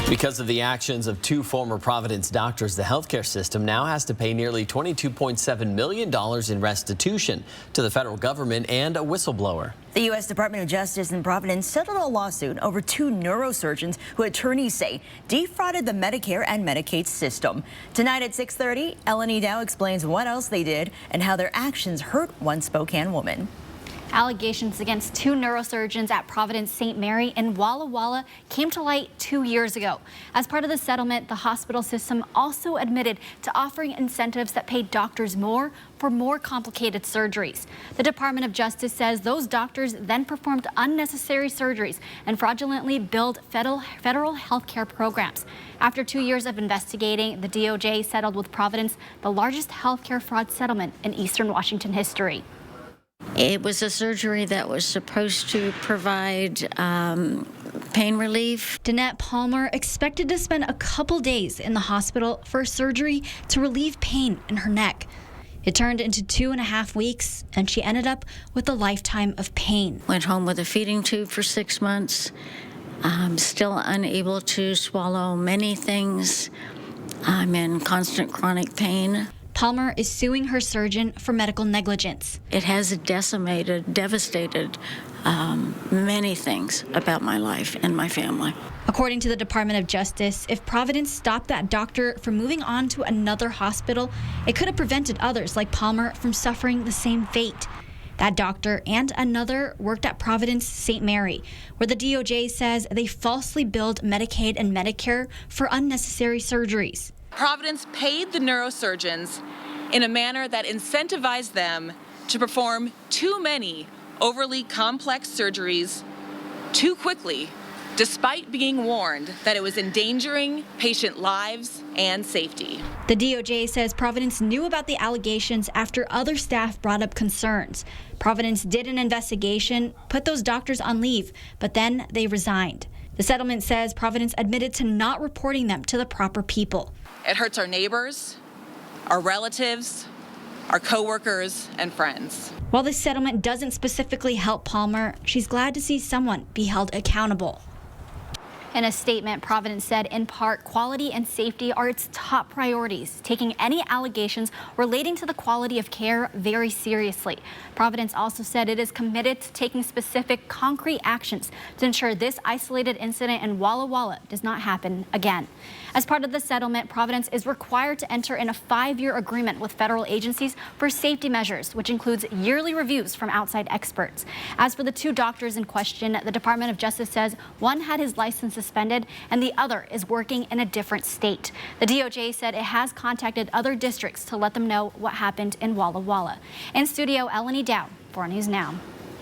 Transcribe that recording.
Because of the actions of two former Providence doctors, the healthcare system now has to pay nearly $22.7 million in restitution to the federal government and a whistleblower. The U.S. Department of Justice in Providence settled a lawsuit over two neurosurgeons who attorneys say defrauded the Medicare and Medicaid system. Tonight at 6:30, Eleni Dow explains what else they did and how their actions hurt one Spokane woman. Allegations against two neurosurgeons at Providence St. Mary in Walla Walla came to light 2 years ago. As part of the settlement, the hospital system also admitted to offering incentives that paid doctors more for more complicated surgeries. The Department of Justice says those doctors then performed unnecessary surgeries and fraudulently billed federal health care programs. After 2 years of investigating, the DOJ settled with Providence, the largest health care fraud settlement in Eastern Washington history. It was a surgery that was supposed to provide pain relief. Danette Palmer expected to spend a couple days in the hospital for surgery to relieve pain in her neck. It turned into 2.5 weeks, and she ended up with a lifetime of pain. Went home with a feeding tube for 6 months. Still unable to swallow many things. I'm in constant chronic pain. Palmer is suing her surgeon for medical negligence. It has decimated, devastated many things about my life and my family. According to the Department of Justice, if Providence stopped that doctor from moving on to another hospital, it could have prevented others like Palmer from suffering the same fate. That doctor and another worked at Providence St. Mary, where the DOJ says they falsely billed Medicaid and Medicare for unnecessary surgeries. Providence paid the neurosurgeons in a manner that incentivized them to perform too many overly complex surgeries too quickly, despite being warned that it was endangering patient lives and safety. The DOJ says Providence knew about the allegations after other staff brought up concerns. Providence did an investigation, put those doctors on leave, but then they resigned. The settlement says Providence admitted to not reporting them to the proper people. It hurts our neighbors, our relatives, our coworkers, and friends. While this settlement doesn't specifically help Palmer, she's glad to see someone be held accountable. In a statement, Providence said, in part, quality and safety are its top priorities, taking any allegations relating to the quality of care very seriously. Providence also said it is committed to taking specific, concrete actions to ensure this isolated incident in Walla Walla does not happen again. As part of the settlement, Providence is required to enter in a 5-year agreement with federal agencies for safety measures, which includes yearly reviews from outside experts. As for the two doctors in question, the Department of Justice says one had his license suspended and the other is working in a different state. The DOJ said it has contacted other districts to let them know what happened in Walla Walla. In studio, Eleni Dow, 4 News Now.